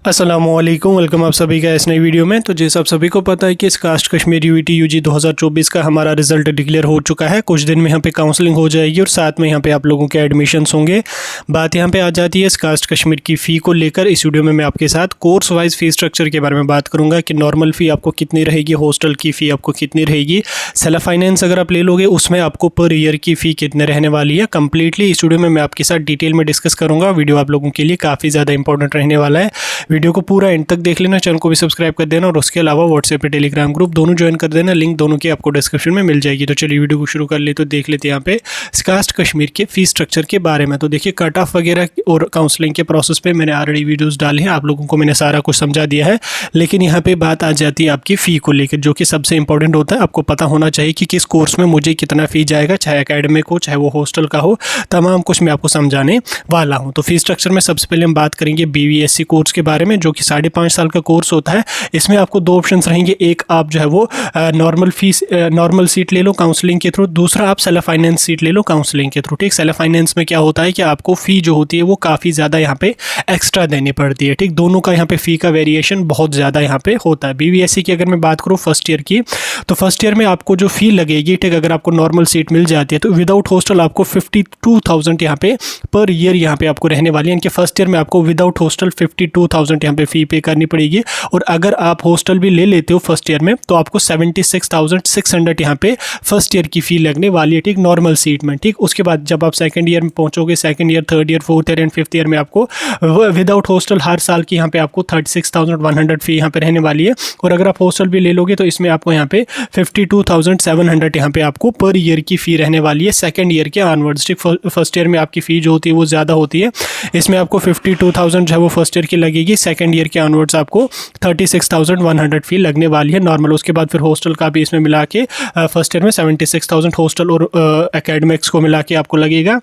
अस्सलामुअलैकुम, वेलकम आप सभी का इस नई वीडियो में। तो जैसे आप सभी को पता है कि इस कास्ट कश्मीर यूईटी यूजी 2024 का हमारा रिजल्ट डिक्लेयर हो चुका है। कुछ दिन में यहाँ पे काउंसलिंग हो जाएगी और साथ में यहाँ पे आप लोगों के एडमिशन्स होंगे। बात यहाँ पे आ जाती है इस कास्ट कश्मीर की फ़ी को लेकर। इस वीडियो में मैं आपके साथ कोर्स वाइज फ़ी स्ट्रक्चर के बारे में बात करूँगा कि नॉर्मल फ़ी आपको कितनी रहेगी, हॉस्टल की फ़ी आपको कितनी रहेगी, सेल्फ फाइनेंस अगर आप ले लोगे उसमें आपको पर ईयर की फ़ी कितने रहने वाली है। कंप्लीटली इस वीडियो में मैं आपके साथ डिटेल में डिस्कस करूँगा। वीडियो आप लोगों के लिए काफ़ी ज़्यादा इंपॉर्टेंट रहने वाला है। वीडियो को पूरा तक देख लेना, चैनल को भी सब्सक्राइब कर देना और उसके अलावा व्हाट्सएप पे टेलीग्राम ग्रुप दोनों ज्वाइन कर देना। लिंक दोनों की आपको डिस्क्रिप्शन में मिल जाएगी। तो चलिए वीडियो को शुरू कर ले। तो देख लेते हैं यहाँ पे कास्ट कश्मीर के फीस स्ट्रक्चर के बारे में। तो देखिए कट ऑफ वगैरह और काउंसलिंग के प्रोसेस पे मैंने ऑलरेडी वीडियोस डाले हैं, आप लोगों को मैंने सारा कुछ समझा दिया है। लेकिन यहाँ पे बात आ जाती है आपकी फ़ी को लेकर, जो कि सबसे इंपॉर्टेंट होता है। आपको पता होना चाहिए कि किस कोर्स में मुझे कितना फ़ी जाएगा, चाहे एकेडमिक हो चाहे वो हॉस्टल का हो, तमाम कुछ मैं आपको समझाने वाला हूँ। तो फीस स्ट्रक्चर में सबसे पहले हम बात करेंगे BVSC कोर्स के बारे में, जो कि 5.5 साल का कोर्स होता है। इसमें आपको दो ऑप्शंस रहेंगे, एक आप जो है वो नॉर्मल सीट ले लो काउंसलिंग के थ्रू, दूसरा आप सेल्फ फाइनेंस सीट ले लो काउंसलिंग के थ्रू। ठीक, सेल्फ फाइनेंस में क्या होता है कि आपको फ़ी जो होती है वो काफ़ी ज़्यादा यहाँ पे एक्स्ट्रा देनी पड़ती है। ठीक, दोनों का यहाँ पे फ़ी का वेरिएशन बहुत ज़्यादा यहाँ पे होता है। BVSC की अगर मैं बात करूँ फर्स्ट ईयर की, तो फर्स्ट ईयर में आपको जो फ़ी लगेगी, ठीक, अगर आपको नॉर्मल सीट मिल जाती है तो विदाउट हॉस्टल आपको 52,000 यहाँ पे पर ईयर यहाँ पे आपको रहने वाली है। इनके फर्स्ट ईयर में आपको विदाउट हॉस्टल 52,000 यहाँ पे फ़ी पे करनी पड़ेगी। और अगर आप हॉस्टल भी ले लेते हो फर्स्ट ईयर में तो आपको 76,600 यहाँ पे फर्स्ट ईयर की फ़ी लगने वाली है। ठीक, नॉर्मल सीट में। ठीक, उसके बाद जब आप सेकंड ईयर में पहुंचोगे, second year, third year, fourth year and fifth year में आपको विदाउट हॉस्टल हर साल की यहाँ पे आपको 36,100 फ़ी यहाँ पे रहने वाली है। और अगर आप हॉस्टल भी ले लोगे तो इसमें आपको यहाँ पे 52,700 यहाँ पे आपको पर ईयर की फ़ी रहने वाली है सेकंड ईयर के ऑनवर्ड्स। ठीक, फर्स्ट ईयर में आपकी फ़ी जो होती है वो ज़्यादा होती है, इसमें आपको 52,000 जो है वो फर्स्ट ईयर की लगेगी। सेकंड ईयर के ऑनवर्ड्स आपको 36,100 फ़ी लगने वाली है नॉर्मल। उसके बाद फिर हॉस्टल का भी इसमें मिला के फर्स्ट ईयर में 76,000 हॉस्टल और एकेडमिक्स को मिला के आपको लगेगा।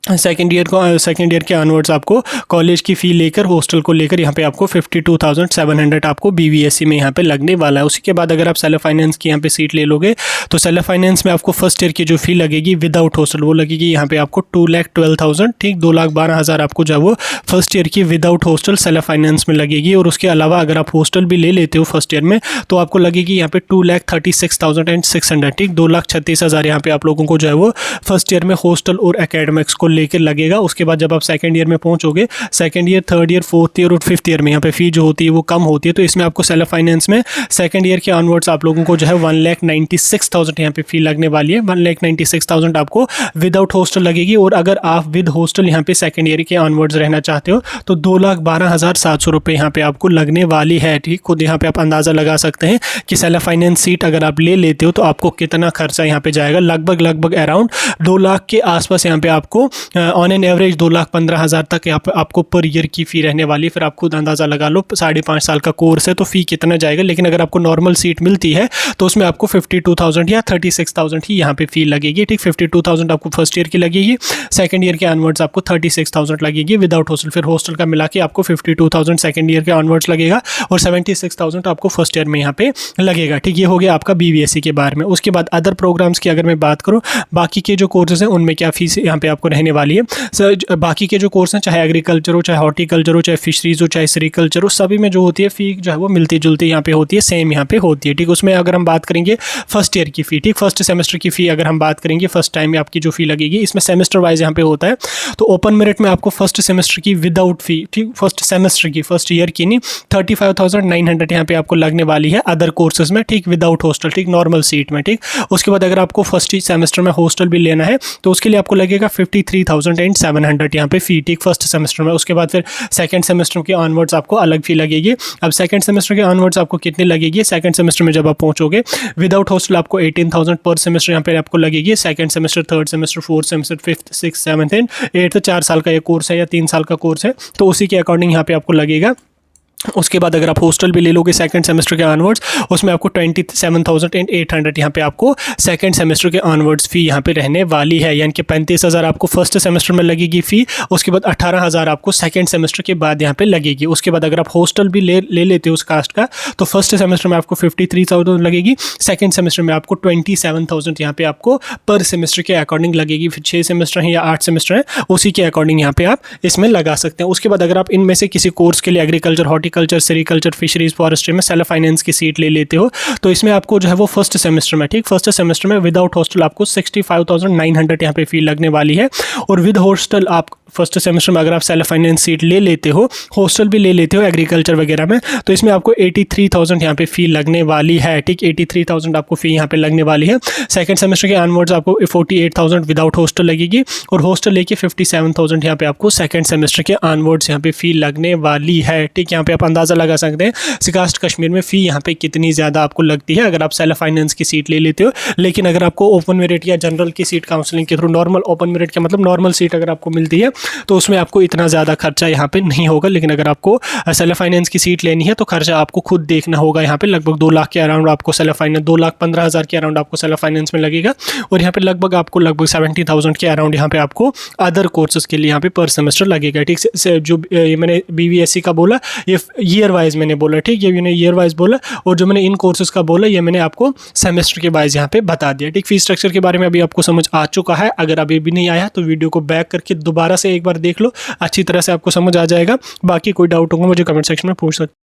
सेकेंड ईयर के ऑनवर्ड्स आपको कॉलेज की फ़ी लेकर, हॉस्टल को लेकर यहाँ पे आपको 52,700 आपको BVSC में यहाँ पे लगने वाला है। उसी के बाद अगर आप सेल्फ फाइनेंस की यहाँ पे सीट ले लोगे तो सेल्फ फाइनेंस में आपको फर्स्ट ईयर की जो फ़ी लगेगी विदाउट हॉस्टल वो लगेगी यहाँ पे आपको 2,12,000। ठीक, 2,12,000 आपको जो है वो फर्स्ट ईयर की विदाउट हॉस्टल सेल्फ फाइनेंस में लगेगी। और उसके अलावा अगर आप हॉस्टल भी ले लेते हो फर्स्ट ईयर में तो आपको लगेगी यहाँ पे 2,36,600। ठीक, 2,36,000 यहाँ पे आप लोगों को जो है वो फर्स्ट ईयर में हॉस्टल और एकेडमिक्स को लेकर लगेगा। उसके बाद जब आप सेकंड ईयर में पहुंचोगे, second year, third year, fourth year और फिफ्थ ईयर में यहाँ पे फ़ी जो होती है वो कम होती है। तो इसमें आपको सेल्फ फाइनेंस में सेकंड ईयर के ऑनवर्ड्स आप लोगों को जो है 1,96,000 यहाँ पे फ़ी लगने वाली है। 1,96,000 आपको विदाउट हॉस्टल लगेगी। और अगर आप विद हॉस्टल यहाँ पे सेकंड ईयर के ऑनवर्ड्स रहना चाहते हो तो 2,12,700 रुपये यहाँ पे आपको लगने वाली है। ठीक, खुद यहाँ पे आप अंदाज़ा लगा सकते हैं कि सेल्फ फाइनेंस सीट अगर आप ले लेते हो तो आपको कितना खर्चा यहाँ पे जाएगा। लगभग अराउंड 2 लाख के आसपास यहाँ पे आपको ऑन एन एवरेज 2,15,000 तक आपको पर ईयर की फ़ी रहने वाली है। फिर आप खुद अंदाज़ा लगा लो, 5.5 साल का कोर्स है तो फ़ी कितना जाएगा। लेकिन अगर आपको नॉर्मल सीट मिलती है तो उसमें आपको 52,000 या 36,000 ही यहाँ पे फ़ी लगेगी। ठीक, 52,000 आपको फर्स्ट ईयर की लगेगी, सेकंड ईयर के ऑनवर्ड्स आपको 36,000 लगेगी विदाउट हॉस्टल। फिर हॉस्टल का मिला के आपको 52,000 सेकंड ईयर के ऑनवर्ड्स लगेगा और 76,000 आपको फर्स्ट ईयर में यहाँ पे लगेगा। ठीक, ये हो गया आपका BVSC के बारे में। उसके बाद अदर प्रोग्राम्स की अगर मैं बात करूँ, बाकी के जो कोर्सेज हैं उनमें क्या फ़ीस यहाँ पे आपको रहने वाली है। सर, बाकी के जो कोर्स हैं, चाहे एग्रीकल्चर हो, चाहे हॉर्टिकल्चर हो, चाहे फिशरीज हो, चाहे सेरिकल्चर हो, सभी में जो होती है फ़ी जो है वो मिलती जुलती यहाँ पे होती है, सेम यहाँ पे होती है। ठीक, उसमें अगर हम बात करेंगे फर्स्ट ईयर की फ़ी, ठीक, फर्स्ट सेमेस्टर की फ़ी अगर हम बात करेंगे, फर्स्ट टाइम में आपकी जो फ़ी लगेगी, इसमें सेमेस्टर वाइज यहाँ पे होता है। तो ओपन मेरिट में आपको फर्स्ट सेमेस्टर की विदाउट फ़ी, ठीक, फर्स्ट सेमेस्टर की, फर्स्ट ईयर की नहीं, 35,900 यहाँ पे आपको लगने वाली है अदर कोर्सेज में। ठीक, विदाउट हॉस्टल, ठीक, नॉर्मल सीट में। ठीक, उसके बाद अगर आपको फर्स्ट सेमेस्टर में हॉस्टल भी लेना है तो उसके लिए आपको लगेगा 53,700 यहाँ पे फ़ी। ठीक, फर्स्ट सेमेस्टर में। उसके बाद फिर सेकंड सेमेस्टर के ऑनवर्ड्स आपको अलग फ़ी लगेगी। अब सेकंड सेमेस्टर के ऑनवर्ड्स आपको कितनी लगेगी, सेकंड सेमेस्टर में जब आप पहुंचोगे विदाउट हॉस्टल आपको 18,000 पर सेमेस्टर यहाँ पे आपको लगेगी। Second semester, third semester, fourth semester, fifth, six, seventh and eighth, 4 साल का ये कोर्स है या 3 साल का कोर्स है तो उसी के अकॉर्डिंग यहाँ पे आपको लगेगा। उसके बाद अगर आप हॉस्टल भी ले लोगे सेकंड सेमेस्टर के ऑनवर्ड्स, उसमें आपको 27,800 यहाँ पे आपको सेकंड सेमेस्टर के ऑनवर्ड्स फ़ी यहाँ पे रहने वाली है। यानी कि 35,000 आपको फर्स्ट सेमेस्टर में लगेगी फ़ी, उसके बाद 18,000 आपको सेकंड सेमेस्टर के बाद यहाँ पे लगेगी। उसके बाद अगर आप हॉस्टल भी ले लेते हो उस कास्ट का, तो फर्स्ट सेमेस्टर में आपको 53,000 लगेगी, सेकेंड सेमेस्टर में आपको 27,000 यहाँ पे आपको पर सेमेस्टर के अकॉर्डिंग लगेगी। फिर 6 सेमेस्टर हैं या 8 सेमेस्टर हैं, उसी के अकॉर्डिंग यहाँ पे आप इसमें लगा सकते हैं। उसके बाद अगर आप इनमें से किसी कोर्स के लिए agriculture, horticulture, sericulture, fisheries, forestry में सेल्फ फाइनेंस की सीट ले लेते हो, तो इसमें आपको जो है वो फर्स्ट सेमेस्टर में, ठीक, फर्स्ट सेमेस्टर में विदाउट हॉस्टल आपको 65,900 यहाँ पे फी लगने वाली है। और विद हॉस्टल आप फर्स्ट सेमेस्टर में अगर आप सेल्फ फाइनेंस सीट ले लेते हो, हॉस्टल भी ले लेते हो एग्रीकल्चर वगैरह में, तो इसमें आपको 83,000 यहाँ पे फी लगने वाली है, ठीक, 83,000 आपको फी यहाँ पे लगने वाली है। सेकंड सेमेस्टर के ऑनवर्ड्स आपको 48,000 विदाउट हॉस्टल लगेगी, और हॉस्टल लेके 57,000 यहाँ पे आपको सेकंड सेमेस्टर के ऑनवर्ड्स यहाँ पे फी लगने वाली है, ठीक। यहाँ पे आप अंदाज़ा लगा सकते हैं कास्ट कश्मीर में फ़ी यहाँ पे कितनी ज़्यादा आपको लगती है अगर आप सेल्फ फाइनेंस की सीट ले लेते हो। लेकिन अगर आपको ओपन मेरिट या जनरल की सीट काउंसलिंग के थ्रू, नॉर्मल ओपन मेरिट का मतलब नॉर्मल सीट अगर आपको मिलती है, तो उसमें आपको इतना ज़्यादा खर्चा यहाँ पे नहीं होगा। लेकिन अगर आपको सेल्फ फाइनेंस की सीट लेनी है तो खर्चा आपको खुद देखना होगा। यहाँ पे लगभग 2 लाख के अराउंड आपको सेल्फ फाइनेंस, 2,15,000 के अराउंड आपको सेल्फ फाइनेंस में लगेगा, और यहाँ पे लगभग 70,000 के अराउंड यहाँ पे आपको अदर कोर्सेज के लिए यहाँ पे पर सेमेस्टर लगेगा, ठीक। जो ये मैंने BVSC का बोला ये ईयर वाइज मैंने बोला, ठीक, ये मैंने ईयर वाइज बोला, और जो मैंने इन कोर्सेज का बोला ये मैंने आपको सेमेस्टर के वाइज यहाँ पे बता दिया, ठीक। फीस स्ट्रक्चर के बारे में अभी आपको समझ आ चुका है। अगर अभी भी नहीं आया तो वीडियो को बैक करके दोबारा से एक बार देख लो, अच्छी तरह से आपको समझ आ जाएगा। बाकी कोई डाउट होगा मुझे कमेंट सेक्शन में पूछ सकते।